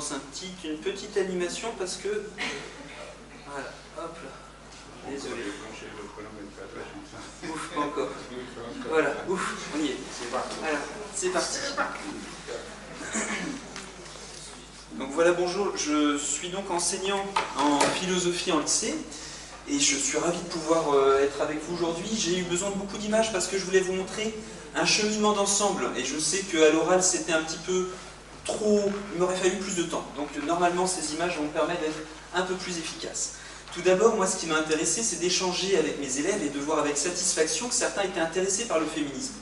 lance une petite animation parce que... Voilà, hop là. Désolé. Ouf, pas encore. Voilà, ouf, on y est. Voilà, c'est parti. Donc voilà, bonjour, je suis donc enseignant en philosophie en lycée et je suis ravi de pouvoir être avec vous aujourd'hui. J'ai eu besoin de beaucoup d'images parce que je voulais vous montrer un cheminement d'ensemble et je sais qu'à l'oral c'était un petit peu trop, il m'aurait fallu plus de temps. Donc normalement ces images vont me permettre d'être un peu plus efficace. Tout d'abord, moi ce qui m'a intéressé c'est d'échanger avec mes élèves et de voir avec satisfaction que certains étaient intéressés par le féminisme.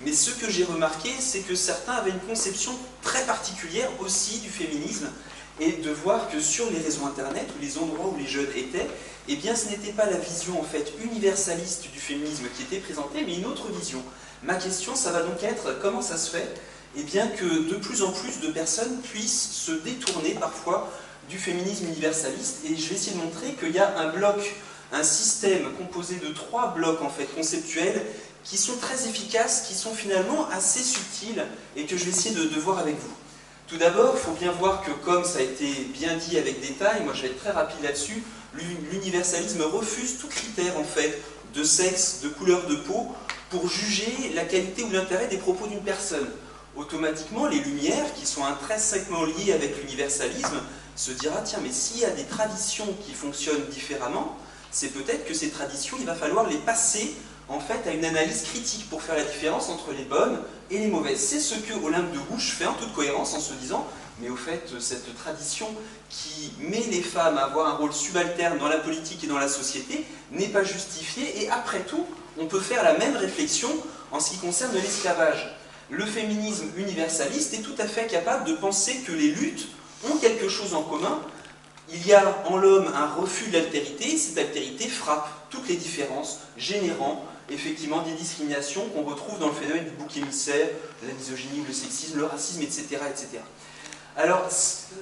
Mais ce que j'ai remarqué, c'est que certains avaient une conception très particulière aussi du féminisme, et de voir que sur les réseaux internet, ou les endroits où les jeunes étaient, eh bien ce n'était pas la vision en fait universaliste du féminisme qui était présentée, mais une autre vision. Ma question, ça va donc être comment ça se fait eh bien que de plus en plus de personnes puissent se détourner parfois du féminisme universaliste, et je vais essayer de montrer qu'il y a un bloc, un système composé de 3 blocs en fait conceptuels qui sont très efficaces, qui sont finalement assez subtils et que je vais essayer de voir avec vous. Tout d'abord, il faut bien voir que comme ça a été bien dit avec détail, moi je vais être très rapide là-dessus, l'universalisme refuse tout critère en fait de sexe, de couleur de peau pour juger la qualité ou l'intérêt des propos d'une personne. Automatiquement, les Lumières, qui sont intrinsèquement liées avec l'universalisme, se dira, tiens, mais s'il y a des traditions qui fonctionnent différemment, c'est peut-être que ces traditions, il va falloir les passer en fait à une analyse critique pour faire la différence entre les bonnes et les mauvaises. C'est ce que Olympe de Gouges fait en toute cohérence en se disant, mais au fait, cette tradition qui met les femmes à avoir un rôle subalterne dans la politique et dans la société n'est pas justifiée, et après tout, on peut faire la même réflexion en ce qui concerne l'esclavage. Le féminisme universaliste est tout à fait capable de penser que les luttes ont quelque chose en commun. Il y a en l'homme un refus de l'altérité, et cette altérité frappe toutes les différences, générant effectivement des discriminations qu'on retrouve dans le phénomène du bouc émissaire, la misogynie, le sexisme, le racisme, etc. etc. Alors,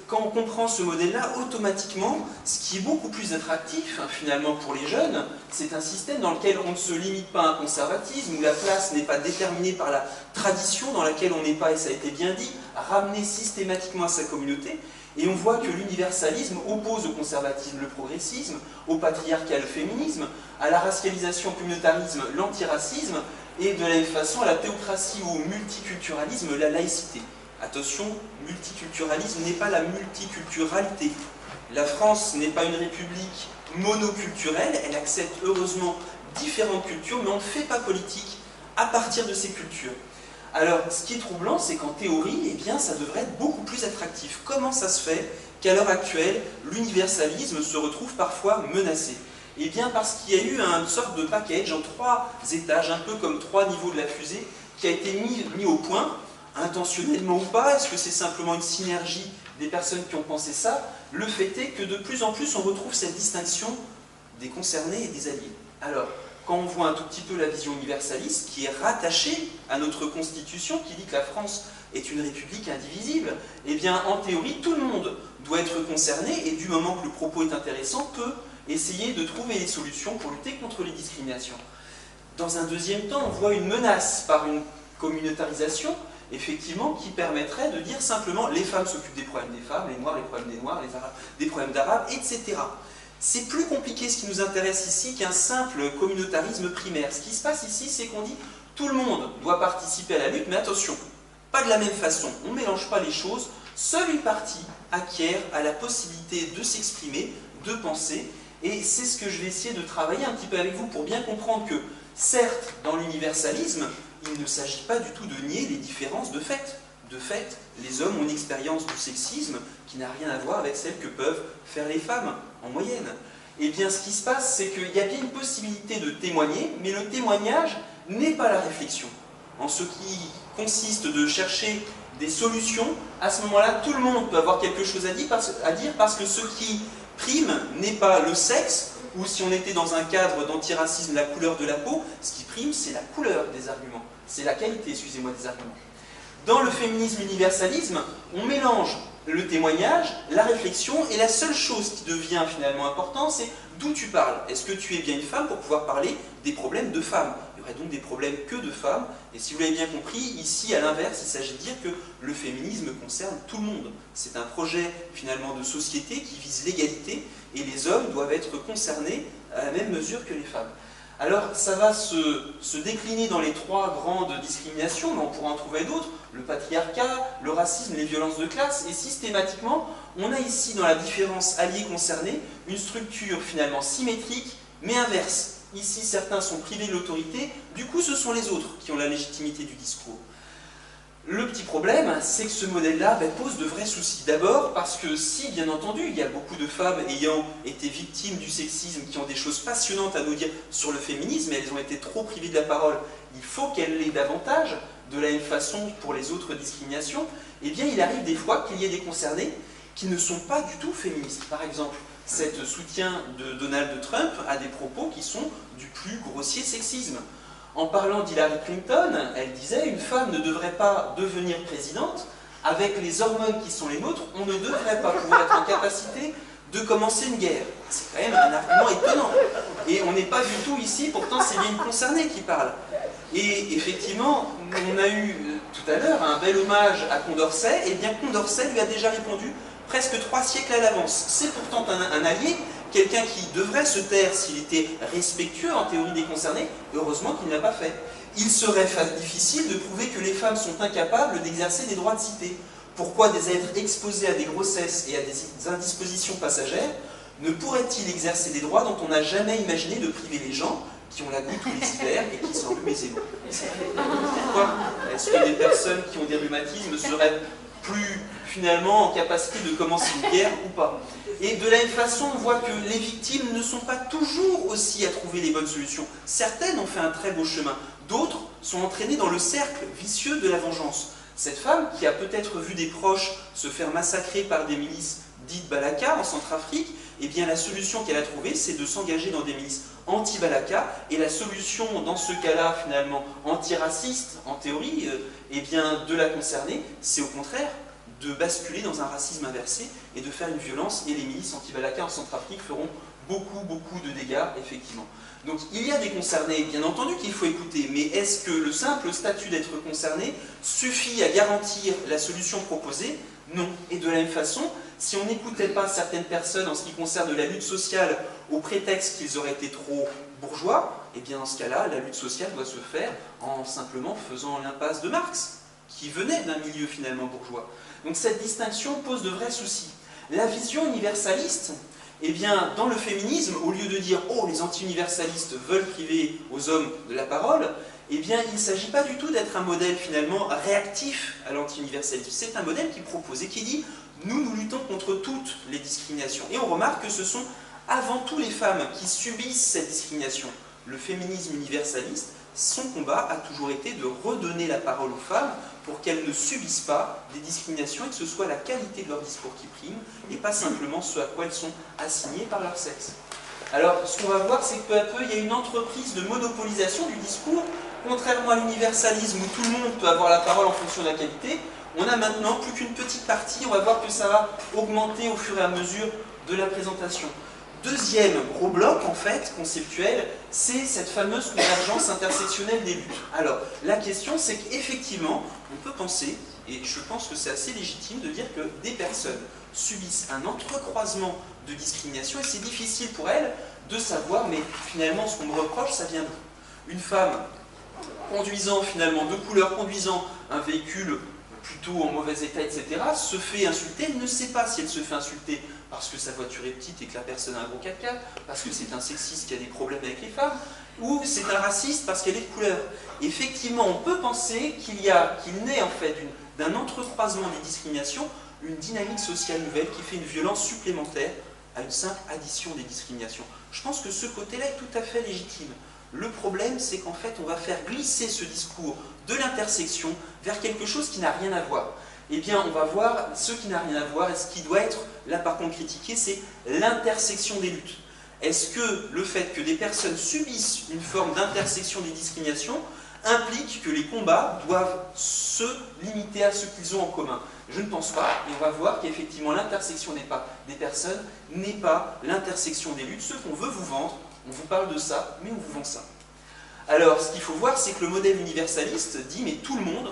quand on comprend ce modèle-là, automatiquement, ce qui est beaucoup plus attractif, finalement, pour les jeunes, c'est un système dans lequel on ne se limite pas à un conservatisme, où la place n'est pas déterminée par la tradition dans laquelle on n'est pas, et ça a été bien dit, ramené systématiquement à sa communauté. Et on voit que l'universalisme oppose au conservatisme le progressisme, au patriarcat le féminisme, à la racialisation, au communautarisme, l'antiracisme, et de la même façon à la théocratie ou au multiculturalisme, la laïcité. Attention, multiculturalisme n'est pas la multiculturalité. La France n'est pas une république monoculturelle, elle accepte heureusement différentes cultures, mais on ne fait pas politique à partir de ces cultures. Alors, ce qui est troublant, c'est qu'en théorie, eh bien, ça devrait être beaucoup plus attractif. Comment ça se fait qu'à l'heure actuelle, l'universalisme se retrouve parfois menacé? Eh bien, parce qu'il y a eu une sorte de package en 3 étages, un peu comme 3 niveaux de la fusée, qui a été mis au point, intentionnellement ou pas. Est-ce que c'est simplement une synergie des personnes qui ont pensé ça? Le fait est que de plus en plus, on retrouve cette distinction des concernés et des alliés. Alors, quand on voit un tout petit peu la vision universaliste qui est rattachée à notre Constitution, qui dit que la France est une république indivisible, eh bien, en théorie, tout le monde doit être concerné, et du moment que le propos est intéressant, peut essayer de trouver des solutions pour lutter contre les discriminations. Dans un deuxième temps, on voit une menace par une communautarisation, effectivement, qui permettrait de dire simplement les femmes s'occupent des problèmes des femmes, les noirs, les problèmes des noirs, les arabes, des problèmes d'arabes, etc. C'est plus compliqué ce qui nous intéresse ici qu'un simple communautarisme primaire. Ce qui se passe ici, c'est qu'on dit tout le monde doit participer à la lutte, mais attention, pas de la même façon. On ne mélange pas les choses. Seule une partie acquiert à la possibilité de s'exprimer, de penser, et c'est ce que je vais essayer de travailler un petit peu avec vous pour bien comprendre que, certes, dans l'universalisme, il ne s'agit pas du tout de nier les différences de fait. De fait, les hommes ont une expérience du sexisme qui n'a rien à voir avec celle que peuvent faire les femmes, en moyenne. Eh bien, ce qui se passe, c'est qu'il y a bien une possibilité de témoigner, mais le témoignage n'est pas la réflexion. En ce qui consiste de chercher des solutions, à ce moment-là, tout le monde peut avoir quelque chose à dire parce que ce qui prime n'est pas le sexe, ou si on était dans un cadre d'antiracisme, la couleur de la peau, ce qui prime, c'est la couleur des arguments. C'est la qualité, excusez-moi, des arguments. Dans le féminisme universalisme, on mélange le témoignage, la réflexion, et la seule chose qui devient finalement importante, c'est d'où tu parles. Est-ce que tu es bien une femme pour pouvoir parler des problèmes de femmes? Il y aurait donc des problèmes que de femmes. Et si vous l'avez bien compris, ici, à l'inverse, il s'agit de dire que le féminisme concerne tout le monde. C'est un projet, finalement, de société qui vise l'égalité, et les hommes doivent être concernés à la même mesure que les femmes. Alors, ça va se décliner dans les trois grandes discriminations, mais on pourra en trouver d'autres, le patriarcat, le racisme, les violences de classe, et systématiquement, on a ici, dans la différence alliée concernée, une structure finalement symétrique, mais inverse. Ici, certains sont privés de l'autorité, du coup, ce sont les autres qui ont la légitimité du discours. Le petit problème, c'est que ce modèle-là pose de vrais soucis. D'abord parce que si, bien entendu, il y a beaucoup de femmes ayant été victimes du sexisme qui ont des choses passionnantes à nous dire sur le féminisme, et elles ont été trop privées de la parole, il faut qu'elles l'aient davantage, de la même façon pour les autres discriminations, eh bien il arrive des fois qu'il y ait des concernés qui ne sont pas du tout féministes. Par exemple, cet soutien de Donald Trump a des propos qui sont du plus grossier sexisme. En parlant d'Hillary Clinton, elle disait « Une femme ne devrait pas devenir présidente. Avec les hormones qui sont les nôtres, on ne devrait pas pouvoir être en capacité de commencer une guerre. » C'est quand même un argument étonnant. Et on n'est pas du tout ici, pourtant c'est bien une concernée qui parle. Et effectivement, on a eu tout à l'heure un bel hommage à Condorcet, et bien Condorcet lui a déjà répondu presque 3 siècles à l'avance. C'est pourtant un allié, quelqu'un qui devrait se taire s'il était respectueux en théorie des concernés, heureusement qu'il ne l'a pas fait. Il serait difficile de prouver que les femmes sont incapables d'exercer des droits de cité. Pourquoi des êtres exposés à des grossesses et à des indispositions passagères ne pourraient-ils exercer des droits dont on n'a jamais imaginé de priver les gens qui ont la goutte tous les hivers et qui s'enrhument aisément? Pourquoi est-ce que des personnes qui ont des rhumatismes seraient plus finalement en capacité de commencer une guerre ou pas? Et de la même façon, on voit que les victimes ne sont pas toujours aussi à trouver les bonnes solutions. Certaines ont fait un très beau chemin, d'autres sont entraînées dans le cercle vicieux de la vengeance. Cette femme, qui a peut-être vu des proches se faire massacrer par des milices dites Balaka en Centrafrique, eh bien la solution qu'elle a trouvée, c'est de s'engager dans des milices anti-Balaka, et la solution dans ce cas-là, finalement, antiraciste, en théorie, eh bien, de la concerner, c'est au contraire de basculer dans un racisme inversé et de faire une violence, et les milices anti-Balaka en Centrafrique feront beaucoup de dégâts, effectivement. Donc il y a des concernés, bien entendu, qu'il faut écouter, mais est-ce que le simple statut d'être concerné suffit à garantir la solution proposée? Non. Et de la même façon, si on n'écoutait pas certaines personnes en ce qui concerne de la lutte sociale au prétexte qu'ils auraient été trop bourgeois, eh bien dans ce cas-là, la lutte sociale doit se faire en simplement faisant l'impasse de Marx, qui venait d'un milieu finalement bourgeois. Donc cette distinction pose de vrais soucis. La vision universaliste, eh bien, dans le féminisme, au lieu de dire « Oh, les anti-universalistes veulent priver aux hommes de la parole », eh bien, il ne s'agit pas du tout d'être un modèle finalement réactif à l'anti-universalisme. C'est un modèle qui propose et qui dit « Nous luttons contre toutes les discriminations ». Et on remarque que ce sont avant tout les femmes qui subissent cette discrimination. Le féminisme universaliste, son combat a toujours été de redonner la parole aux femmes pour qu'elles ne subissent pas des discriminations et que ce soit la qualité de leur discours qui prime et pas simplement ce à quoi elles sont assignées par leur sexe. Alors, ce qu'on va voir, c'est que peu à peu, il y a une entreprise de monopolisation du discours. Contrairement à l'universalisme où tout le monde peut avoir la parole en fonction de la qualité, on a maintenant plus qu'une petite partie. On va voir que ça va augmenter au fur et à mesure de la présentation. Deuxième gros bloc, en fait, conceptuel, c'est cette fameuse convergence intersectionnelle des luttes. Alors, la question, c'est qu'effectivement, on peut penser, et je pense que c'est assez légitime de dire que des personnes subissent un entrecroisement de discrimination, et c'est difficile pour elles de savoir, mais finalement, ce qu'on me reproche, ça vient d'où? Une femme conduisant, finalement, de couleur, conduisant un véhicule plutôt en mauvais état, etc., se fait insulter, elle ne sait pas si elle se fait insulter parce que sa voiture est petite et que la personne a un gros 4x4, parce que c'est un sexiste qui a des problèmes avec les femmes, ou c'est un raciste parce qu'elle est de couleur. Effectivement, on peut penser qu'il naît en fait d'un entrecroisement des discriminations, une dynamique sociale nouvelle qui fait une violence supplémentaire à une simple addition des discriminations. Je pense que ce côté-là est tout à fait légitime. Le problème, c'est qu'en fait, on va faire glisser ce discours de l'intersection vers quelque chose qui n'a rien à voir. Eh bien, on va voir ce qui n'a rien à voir, et ce qui doit être, là par contre, critiqué, c'est l'intersection des luttes. Est-ce que le fait que des personnes subissent une forme d'intersection des discriminations implique que les combats doivent se limiter à ce qu'ils ont en commun? Je ne pense pas, et on va voir qu'effectivement l'intersection des personnes n'est pas l'intersection des luttes. Ce qu'on veut vous vendre, on vous parle de ça, mais on vous vend ça. Alors, ce qu'il faut voir, c'est que le modèle universaliste dit, mais tout le monde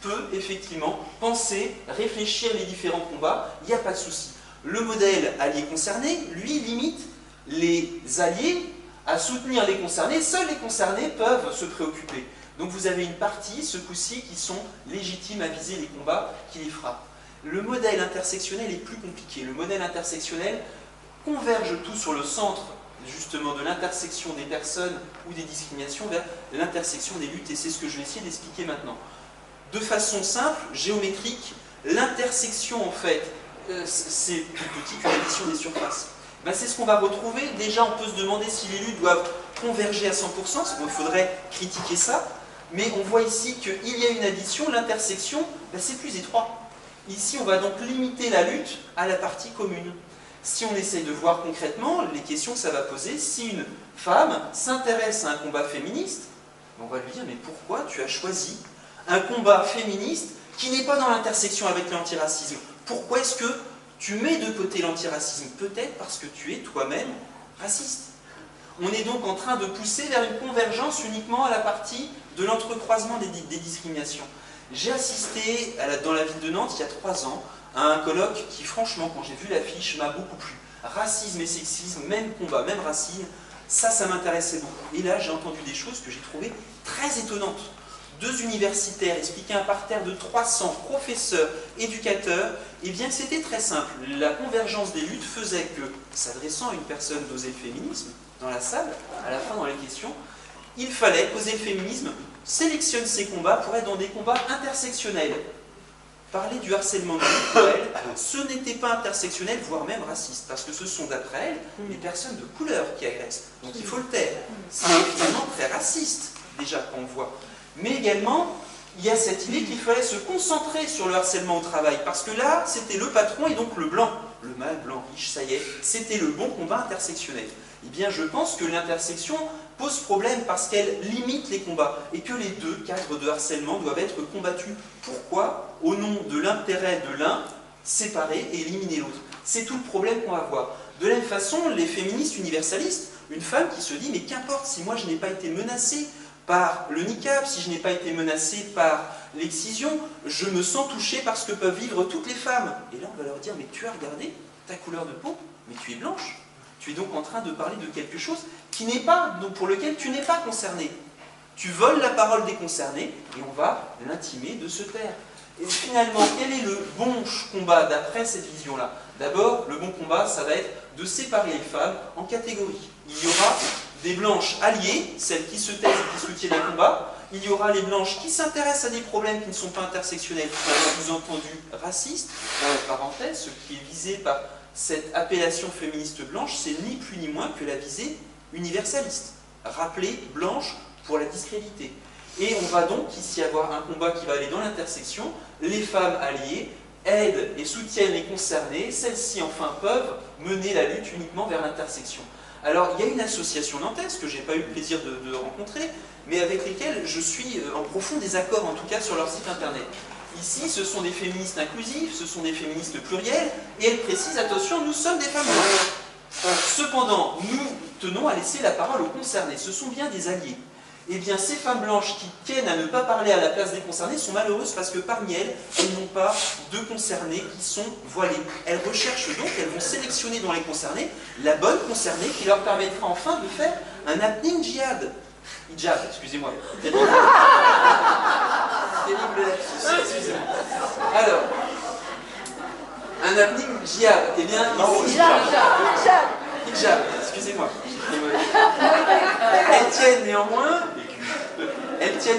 peut effectivement penser, réfléchir les différents combats, il n'y a pas de souci. Le modèle allié concerné, lui, limite les alliés à soutenir les concernés, seuls les concernés peuvent se préoccuper. Donc vous avez une partie, ce coup-ci, qui sont légitimes à viser les combats qui les frappent. Le modèle intersectionnel est plus compliqué. Le modèle intersectionnel converge tout sur le centre, justement, de l'intersection des personnes ou des discriminations vers l'intersection des luttes, et c'est ce que je vais essayer d'expliquer maintenant. De façon simple, géométrique, l'intersection, en fait, c'est plus petit que l'addition des surfaces. Ben, c'est ce qu'on va retrouver. Déjà, on peut se demander si les luttes doivent converger à 100%, il faudrait critiquer ça, mais on voit ici qu'il y a une addition, l'intersection, ben, c'est plus étroit. Ici, on va donc limiter la lutte à la partie commune. Si on essaye de voir concrètement les questions que ça va poser, si une femme s'intéresse à un combat féministe, on va lui dire, mais pourquoi tu as choisi un combat féministe qui n'est pas dans l'intersection avec l'antiracisme? Pourquoi est-ce que tu mets de côté l'antiracisme? Peut-être parce que tu es toi-même raciste. On est donc en train de pousser vers une convergence uniquement à la partie de l'entrecroisement des discriminations. J'ai assisté dans la ville de Nantes il y a 3 ans à un colloque qui, franchement, quand j'ai vu l'affiche, m'a beaucoup plu. Racisme et sexisme, même combat, même racine, ça m'intéressait beaucoup. Et là, j'ai entendu des choses que j'ai trouvées très étonnantes. 2 universitaires expliquaient un parterre de 300 professeurs, éducateurs, et bien que c'était très simple. La convergence des luttes faisait que, s'adressant à une personne d'oser le féminisme, dans la salle, à la fin dans les questions, il fallait qu'oser le féminisme sélectionne ses combats pour être dans des combats intersectionnels. Parler du harcèlement de rue, pour elle, ce n'était pas intersectionnel, voire même raciste, parce que ce sont, d'après elle, les personnes de couleur qui agressent. Donc il faut le taire. C'est finalement très raciste, déjà, quand on voit. Mais également, il y a cette idée qu'il fallait se concentrer sur le harcèlement au travail, parce que là, c'était le patron et donc le blanc. Le mâle blanc riche, ça y est, c'était le bon combat intersectionnel. Eh bien, je pense que l'intersection pose problème parce qu'elle limite les combats et que les 2 cadres de harcèlement doivent être combattus. Pourquoi? Au nom de l'intérêt de l'un, séparer et éliminer l'autre. C'est tout le problème qu'on va voir. De la même façon, les féministes universalistes, une femme qui se dit « mais qu'importe si moi je n'ai pas été menacée par le niqab, si je n'ai pas été menacée par l'excision, je me sens touchée par ce que peuvent vivre toutes les femmes. » Et là, on va leur dire « mais tu as regardé ta couleur de peau, mais tu es blanche. Tu es donc en train de parler de quelque chose qui n'est pas, donc pour lequel tu n'es pas concerné. Tu voles la parole des concernés et on va l'intimer de se taire. » Et finalement, quel est le bon combat d'après cette vision-là? D'abord, le bon combat, ça va être de séparer les femmes en catégories. Il y aura des blanches alliées, celles qui se taisent et qui soutiennent les combats. Il y aura les blanches qui s'intéressent à des problèmes qui ne sont pas intersectionnels, sous-entendu racistes. Dans parenthèse, ce qui est visé par cette appellation féministe blanche, c'est ni plus ni moins que la visée universaliste. Rappeler blanche pour la discréditer. Et on va donc ici avoir un combat qui va aller dans l'intersection. Les femmes alliées aident et soutiennent les concernés. Celles-ci, enfin, peuvent mener la lutte uniquement vers l'intersection. Alors, il y a une association nantaise que je n'ai pas eu le plaisir de rencontrer, mais avec lesquelles je suis en profond désaccord, en tout cas sur leur site internet. Ici, ce sont des féministes inclusives, ce sont des féministes plurielles, et elles précisent, attention, nous sommes des femmes blanches. Cependant, nous tenons à laisser la parole aux concernés, ce sont bien des alliés. Eh bien, ces femmes blanches qui tiennent à ne pas parler à la place des concernés sont malheureuses parce que parmi elles, elles n'ont pas de concernés qui sont voilés. Elles recherchent donc, elles vont sélectionner dans les concernés la bonne concernée qui leur permettra enfin de faire un happening djihad. Hijab, excusez-moi. Terrible lapsus, excusez-moi. Alors, un happening djihad, eh bien, ici... Hijab, excusez-moi. Elles tiennent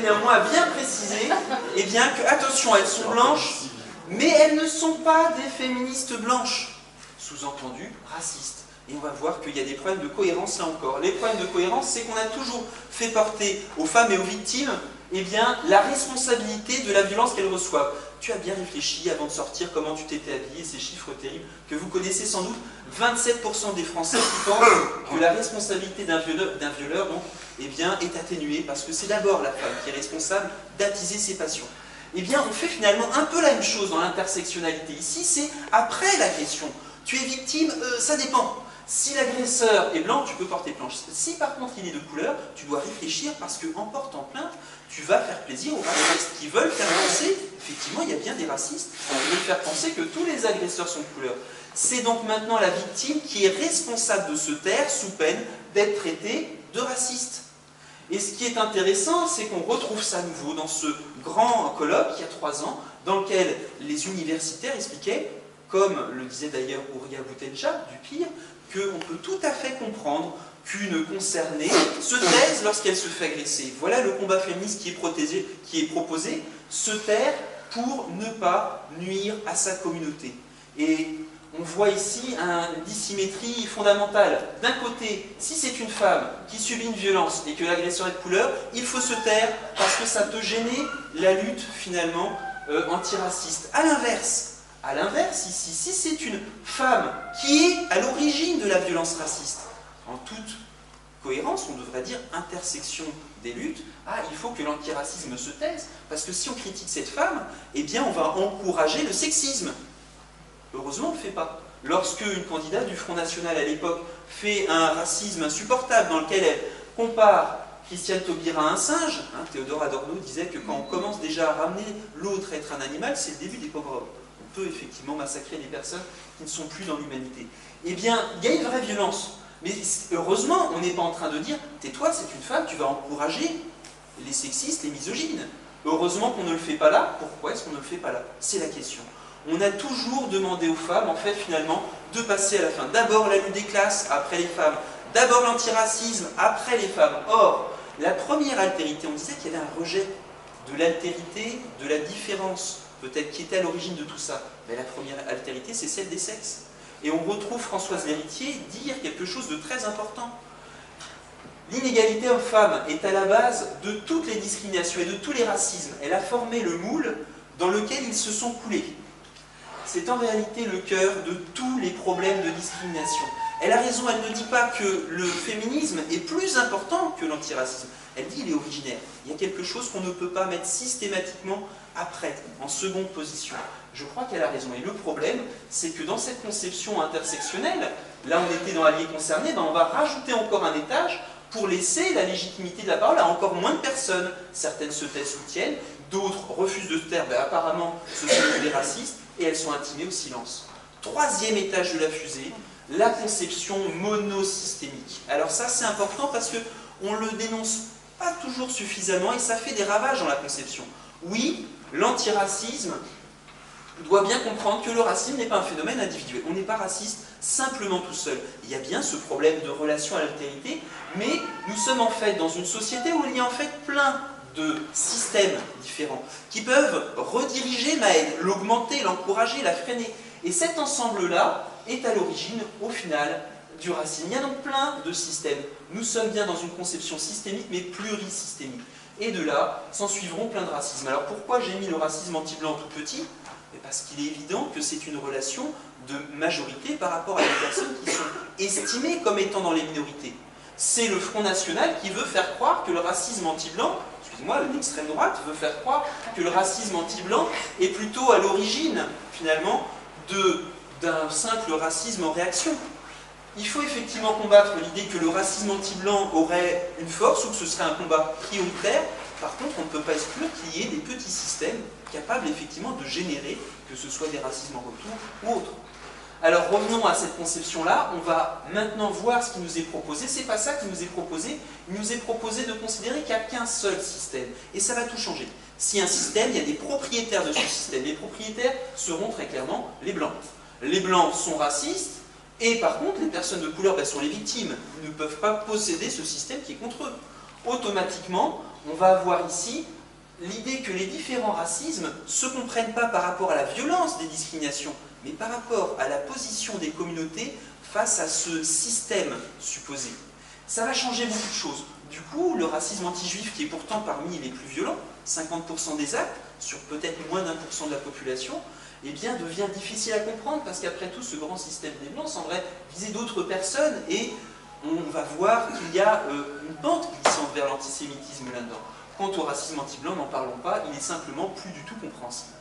néanmoins à bien préciser eh bien, que, attention, elles sont blanches, mais elles ne sont pas des féministes blanches, sous-entendu racistes. Et on va voir qu'il y a des problèmes de cohérence là encore. Les problèmes de cohérence, c'est qu'on a toujours fait porter aux femmes et aux victimes eh bien, la responsabilité de la violence qu'elles reçoivent. Tu as bien réfléchi avant de sortir comment tu t'étais habillé, ces chiffres terribles que vous connaissez sans doute. 27% des Français qui pensent que la responsabilité d'un violeur donc, eh bien, est atténuée parce que c'est d'abord la femme qui est responsable d'attiser ses passions. Eh bien, on fait finalement un peu la même chose dans l'intersectionnalité. Ici, c'est après la question. Tu es victime, ça dépend. Si l'agresseur est blanc, tu peux porter plainte. Si par contre il est de couleur, tu dois réfléchir parce qu'en portant plainte, tu vas faire plaisir aux racistes qui veulent faire penser, effectivement il y a bien des racistes, qui veulent faire penser que tous les agresseurs sont de couleur. C'est donc maintenant la victime qui est responsable de se taire sous peine d'être traitée de raciste. Et ce qui est intéressant, c'est qu'on retrouve ça à nouveau dans ce grand colloque, il y a 3 ans, dans lequel les universitaires expliquaient, comme le disait d'ailleurs Ouria Boutelja, du pire, qu'on peut tout à fait comprendre qu'une concernée se taise lorsqu'elle se fait agresser. Voilà le combat féministe qui est proposé, se taire pour ne pas nuire à sa communauté. Et on voit ici une dissymétrie fondamentale. D'un côté, si c'est une femme qui subit une violence et que l'agresseur est de couleur, il faut se taire parce que ça peut gêner la lutte finalement antiraciste. À l'inverse, ici, si c'est une femme qui est à l'origine de la violence raciste, en toute cohérence, on devrait dire intersection des luttes, il faut que l'antiracisme se taise, parce que si on critique cette femme, eh bien on va encourager le sexisme. Heureusement, on ne le fait pas. Lorsque une candidate du Front National à l'époque fait un racisme insupportable dans lequel elle compare Christiane Taubira à un singe, Théodore Adorno disait que quand on commence déjà à ramener l'autre à être un animal, c'est le début des pogroms. On peut effectivement massacrer des personnes qui ne sont plus dans l'humanité. Eh bien, il y a une vraie violence. Mais heureusement, on n'est pas en train de dire « tais-toi, c'est une femme, tu vas encourager les sexistes, les misogynes ». Heureusement qu'on ne le fait pas là. Pourquoi est-ce qu'on ne le fait pas là? C'est la question. On a toujours demandé aux femmes, en fait, finalement, de passer à la fin. D'abord la lutte des classes, après les femmes. D'abord l'antiracisme, après les femmes. Or, la première altérité, on disait qu'il y avait un rejet de l'altérité, de la différence, peut-être qui était à l'origine de tout ça. Mais la première altérité, c'est celle des sexes. Et on retrouve Françoise Lhéritier dire quelque chose de très important. L'inégalité homme-femme est à la base de toutes les discriminations et de tous les racismes. Elle a formé le moule dans lequel ils se sont coulés. C'est en réalité le cœur de tous les problèmes de discrimination. Elle a raison, elle ne dit pas que le féminisme est plus important que l'antiracisme. Elle dit qu'il est originaire. Il y a quelque chose qu'on ne peut pas mettre systématiquement après, en seconde position. Je crois qu'elle a raison. Et le problème, c'est que dans cette conception intersectionnelle, là on était dans l'allié concerné, on va rajouter encore un étage pour laisser la légitimité de la parole à encore moins de personnes. Certaines se taisent, soutiennent, d'autres refusent de se taire, apparemment ce sont des racistes, et elles sont intimées au silence. Troisième étage de la fusée, la conception monosystémique. Alors ça c'est important parce qu'on ne le dénonce pas toujours suffisamment et ça fait des ravages dans la conception. Oui, l'antiracisme doit bien comprendre que le racisme n'est pas un phénomène individuel. On n'est pas raciste simplement tout seul. Il y a bien ce problème de relation à l'altérité, mais nous sommes en fait dans une société où il y a en fait plein de systèmes différents qui peuvent rediriger ma haine, l'augmenter, l'encourager, la freiner. Et cet ensemble-là est à l'origine, au final, du racisme. Il y a donc plein de systèmes. Nous sommes bien dans une conception systémique, mais plurisystémique. Et de là, s'en suivront plein de racismes. Alors pourquoi j'ai mis le racisme anti-blanc tout petit? Parce qu'il est évident que c'est une relation de majorité par rapport à des personnes qui sont estimées comme étant dans les minorités. C'est le Front National qui veut faire croire que le racisme anti-blanc, excusez-moi, l'extrême droite veut faire croire que le racisme anti-blanc est plutôt à l'origine, finalement, d'un simple racisme en réaction. Il faut effectivement combattre l'idée que le racisme anti-blanc aurait une force ou que ce serait un combat prioritaire. Par contre, on ne peut pas exclure qu'il y ait des petits systèmes capables effectivement de générer, que ce soit des racismes en retour ou autres. Alors revenons à cette conception-là, on va maintenant voir ce qui nous est proposé. C'est pas ça qui nous est proposé, il nous est proposé de considérer qu'il n'y a qu'un seul système. Et ça va tout changer. Si un système, il y a des propriétaires de ce système. Les propriétaires seront très clairement les blancs. Les blancs sont racistes, et par contre, les personnes de couleur sont les victimes. Ils ne peuvent pas posséder ce système qui est contre eux. Automatiquement, on va avoir ici l'idée que les différents racismes ne se comprennent pas par rapport à la violence des discriminations, mais par rapport à la position des communautés face à ce système supposé. Ça va changer beaucoup de choses. Du coup, le racisme anti-juif, qui est pourtant parmi les plus violents, 50% des actes, sur peut-être moins d'1% de la population, eh bien, devient difficile à comprendre, parce qu'après tout, ce grand système des Blancs semblerait viser d'autres personnes, et on va voir qu'il y a une pente glissante vers l'antisémitisme là-dedans. Quant au racisme anti-blanc, n'en parlons pas, il est simplement plus du tout compréhensible.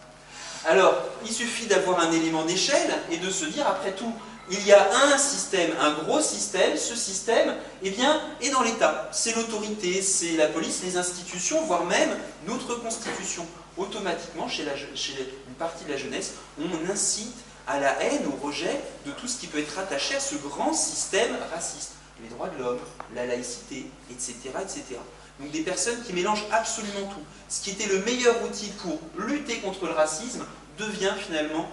Alors, il suffit d'avoir un élément d'échelle et de se dire, après tout, il y a un système, un gros système, ce système eh bien, est dans l'État. C'est l'autorité, c'est la police, les institutions, voire même notre constitution. Automatiquement, chez une partie de la jeunesse, on incite à la haine, au rejet de tout ce qui peut être attaché à ce grand système raciste. Les droits de l'homme, la laïcité, etc., etc. Donc des personnes qui mélangent absolument tout. Ce qui était le meilleur outil pour lutter contre le racisme devient finalement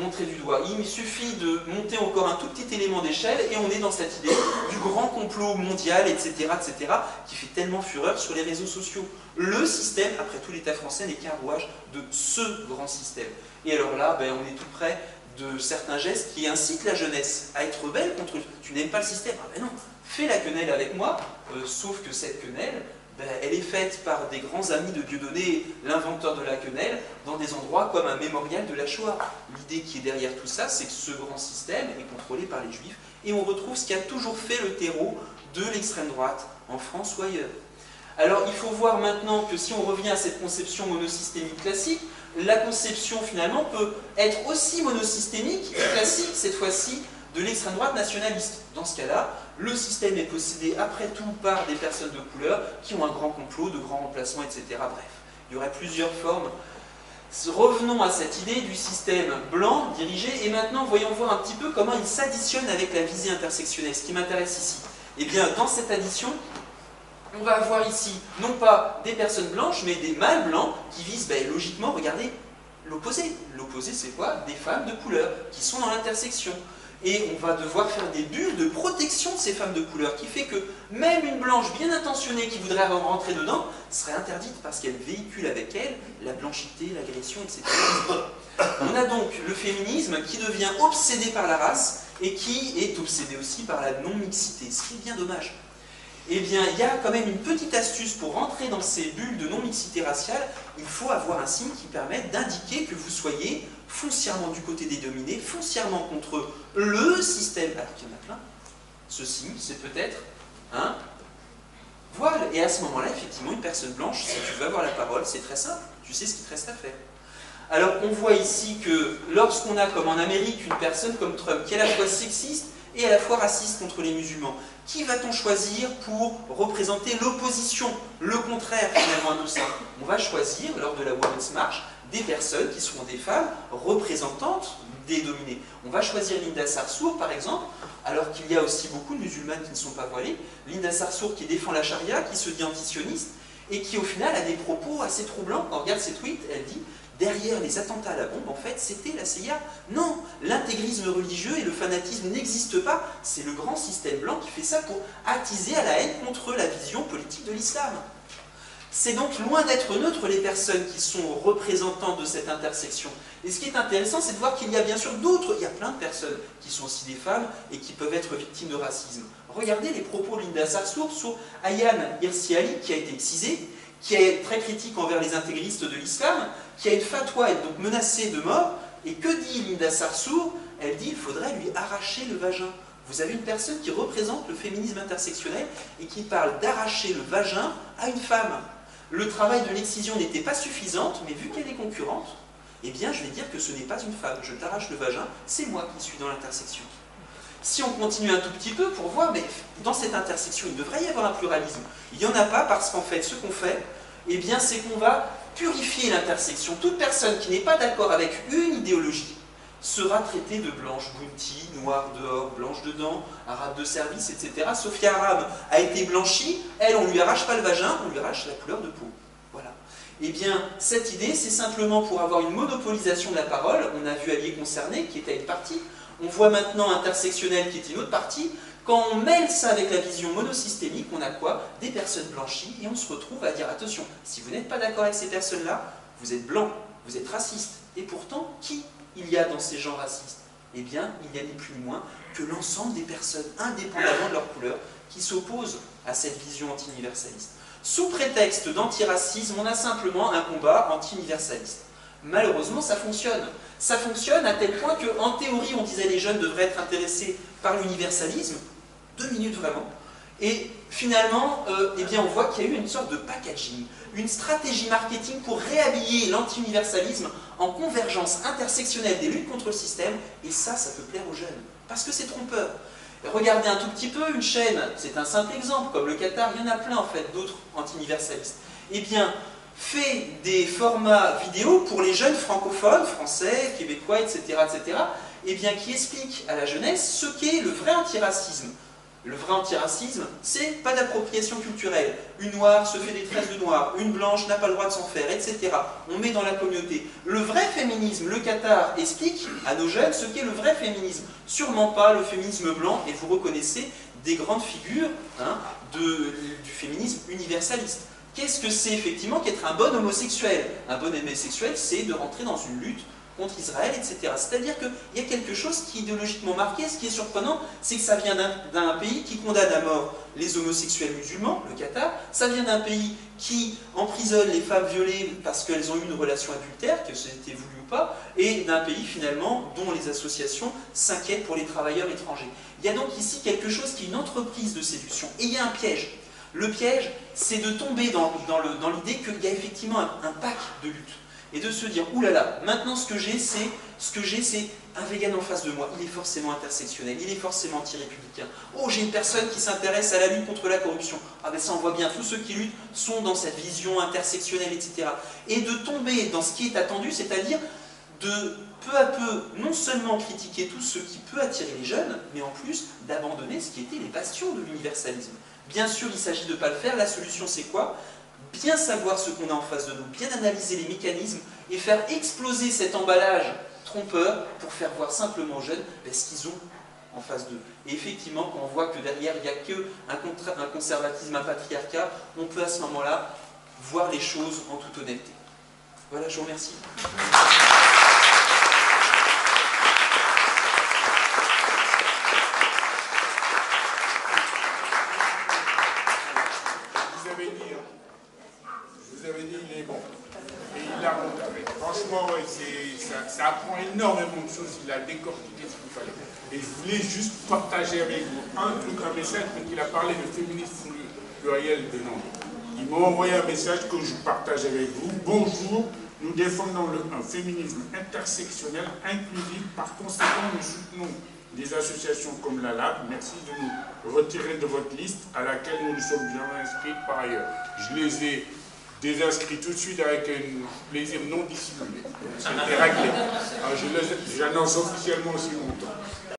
montré du doigt. Il suffit de monter encore un tout petit élément d'échelle et on est dans cette idée du grand complot mondial, etc., etc., qui fait tellement fureur sur les réseaux sociaux. Le système, après tout, l'État français n'est qu'un rouage de ce grand système. Et alors là, ben, on est tout près de certains gestes qui incitent la jeunesse à être rebelle contre... Tu n'aimes pas le système? Ah ben non, fais la quenelle avec moi, sauf que cette quenelle, ben, elle est faite par des grands amis de Dieudonné, l'inventeur de la quenelle, dans des endroits comme un mémorial de la Shoah. L'idée qui est derrière tout ça, c'est que ce grand système est contrôlé par les Juifs, et on retrouve ce qui a toujours fait le terreau de l'extrême droite, en France ou ailleurs. Alors il faut voir maintenant que si on revient à cette conception monosystémique classique, la conception finalement peut être aussi monosystémique et classique, cette fois-ci, de l'extrême droite nationaliste. Dans ce cas-là, le système est possédé après tout par des personnes de couleur qui ont un grand complot, de grands remplacements, etc. Bref, il y aurait plusieurs formes. Revenons à cette idée du système blanc dirigé, et maintenant voyons voir un petit peu comment il s'additionne avec la visée intersectionnelle, ce qui m'intéresse ici. Eh bien, dans cette addition, on va avoir ici, non pas des personnes blanches, mais des mâles blancs qui visent, ben, logiquement, regardez, l'opposé. L'opposé, c'est quoi? Des femmes de couleur qui sont dans l'intersection. Et on va devoir faire des bulles de protection de ces femmes de couleur, qui fait que même une blanche bien intentionnée qui voudrait rentrer dedans serait interdite parce qu'elle véhicule avec elle la blanchité, l'agression, etc. On a donc le féminisme qui devient obsédé par la race et qui est obsédé aussi par la non-mixité, ce qui est bien dommage. Eh bien, il y a quand même une petite astuce pour rentrer dans ces bulles de non-mixité raciale. Il faut avoir un signe qui permette d'indiquer que vous soyez foncièrement du côté des dominés, foncièrement contre le système. Alors qu'il y en a plein. Ce signe, c'est peut-être un voile. Et à ce moment-là, effectivement, une personne blanche, si tu veux avoir la parole, c'est très simple. Tu sais ce qu'il te reste à faire. Alors, on voit ici que lorsqu'on a, comme en Amérique, une personne comme Trump, qui est à la fois sexiste et à la fois raciste contre les musulmans, qui va-t-on choisir pour représenter l'opposition, le contraire finalement à tout ça? On va choisir, lors de la Women's March, des personnes qui seront des femmes représentantes des dominés. On va choisir Linda Sarsour, par exemple, alors qu'il y a aussi beaucoup de musulmanes qui ne sont pas voilées. Linda Sarsour qui défend la charia, qui se dit antisioniste, et qui au final a des propos assez troublants. Quand on regarde ses tweets, elle dit « Derrière les attentats à la bombe, en fait, c'était la CIA. » Non, l'intégrisme religieux et le fanatisme n'existent pas. C'est le grand système blanc qui fait ça pour attiser à la haine contre la vision politique de l'islam. C'est donc loin d'être neutre les personnes qui sont représentantes de cette intersection. Et ce qui est intéressant, c'est de voir qu'il y a bien sûr d'autres, il y a plein de personnes qui sont aussi des femmes et qui peuvent être victimes de racisme. Regardez les propos de Linda Sarsour sur Ayaan Hirsi Ali, qui a été excisée, qui est très critique envers les intégristes de l'islam, qui a une fatwa, et donc menacée de mort. Et que dit Linda Sarsour? Elle dit qu'il faudrait lui arracher le vagin. Vous avez une personne qui représente le féminisme intersectionnel et qui parle d'arracher le vagin à une femme. Le travail de l'excision n'était pas suffisante, mais vu qu'elle est concurrente, eh bien je vais dire que ce n'est pas une femme. Je t'arrache le vagin, c'est moi qui suis dans l'intersection. Si on continue un tout petit peu pour voir, mais dans cette intersection, il devrait y avoir un pluralisme. Il n'y en a pas parce qu'en fait, ce qu'on fait, eh bien c'est qu'on va purifier l'intersection. Toute personne qui n'est pas d'accord avec une idéologie sera traitée de blanche bounty, noire dehors, blanche dedans, arabe de service, etc. Sophia Aram a été blanchie, elle, on ne lui arrache pas le vagin, on lui arrache la couleur de peau. Voilà. Eh bien, cette idée, c'est simplement pour avoir une monopolisation de la parole. On a vu Alliés concernés, qui était une partie. On voit maintenant intersectionnel, qui est une autre partie. Quand on mêle ça avec la vision monosystémique, on a quoi? Des personnes blanchies, et on se retrouve à dire, attention, si vous n'êtes pas d'accord avec ces personnes-là, vous êtes blanc, vous êtes raciste. Et pourtant, qui il y a dans ces gens racistes? Eh bien, il y a ni plus ni moins que l'ensemble des personnes, indépendamment de leur couleur, qui s'opposent à cette vision anti-universaliste. Sous prétexte d'antiracisme, on a simplement un combat anti-universaliste. Malheureusement, ça fonctionne. Ça fonctionne à tel point qu'en théorie, on disait les jeunes devraient être intéressés par l'universalisme. 2 minutes vraiment. Et finalement, eh bien, on voit qu'il y a eu une sorte de packaging, une stratégie marketing pour réhabiller l'anti-universalisme en convergence intersectionnelle des luttes contre le système, et ça peut plaire aux jeunes, parce que c'est trompeur. Regardez un tout petit peu une chaîne, c'est un simple exemple, comme le Qatar, il y en a plein en fait d'autres anti-universalistes. Eh bien, fait des formats vidéo pour les jeunes francophones, français, québécois, etc., eh bien, qui expliquent à la jeunesse ce qu'est le vrai antiracisme. Le vrai antiracisme, c'est pas d'appropriation culturelle. Une noire se fait des tresses de noir, une blanche n'a pas le droit de s'en faire, etc. On met dans la communauté. Le vrai féminisme, le Qatar explique à nos jeunes ce qu'est le vrai féminisme. Sûrement pas le féminisme blanc, et vous reconnaissez des grandes figures du féminisme universaliste. Qu'est-ce que c'est effectivement qu'être un bon homosexuel? Un bon homosexuel, c'est de rentrer dans une lutte contre Israël, etc. C'est-à-dire qu'il y a quelque chose qui est idéologiquement marqué. Ce qui est surprenant, c'est que ça vient d'un pays qui condamne à mort les homosexuels musulmans, le Qatar. Ça vient d'un pays qui emprisonne les femmes violées parce qu'elles ont eu une relation adultère, que c'était voulu ou pas, et d'un pays finalement dont les associations s'inquiètent pour les travailleurs étrangers. Il y a donc ici quelque chose qui est une entreprise de séduction. Et il y a un piège. Le piège, c'est de tomber dans l'idée qu'il y a effectivement un pack de lutte. Et de se dire, oulala, maintenant ce que j'ai, c'est un vegan en face de moi, il est forcément intersectionnel, il est forcément anti-républicain. Oh, j'ai une personne qui s'intéresse à la lutte contre la corruption. Ah ben ça, on voit bien, tous ceux qui luttent sont dans cette vision intersectionnelle, etc. Et de tomber dans ce qui est attendu, c'est-à-dire de peu à peu, non seulement critiquer tout ce qui peut attirer les jeunes, mais en plus d'abandonner ce qui était les bastions de l'universalisme. Bien sûr, il s'agit de ne pas le faire, la solution c'est quoi ? Bien savoir ce qu'on a en face de nous, bien analyser les mécanismes et faire exploser cet emballage trompeur pour faire voir simplement aux jeunes ce qu'ils ont en face d'eux. Et effectivement, quand on voit que derrière il n'y a qu'un conservatisme, un patriarcat, on peut à ce moment-là voir les choses en toute honnêteté. Voilà, je vous remercie. Il est bon. Et il l'a montré. Franchement, ouais, ça apprend énormément de choses. Il a décortiqué ce qu'il fallait. Et je voulais juste partager avec vous un message, parce qu'il a parlé de féminisme pluriel de Nantes. Il m'a envoyé un message que je partage avec vous. Bonjour, nous défendons un féminisme intersectionnel, inclusif. Par conséquent, nous soutenons des associations comme la LAB. Merci de nous retirer de votre liste à laquelle nous nous sommes jamais inscrits par ailleurs. Je les ai désinscrits tout de suite avec un plaisir non dissimulé. C'était réglé. J'annonce officiellement aussi mon temps.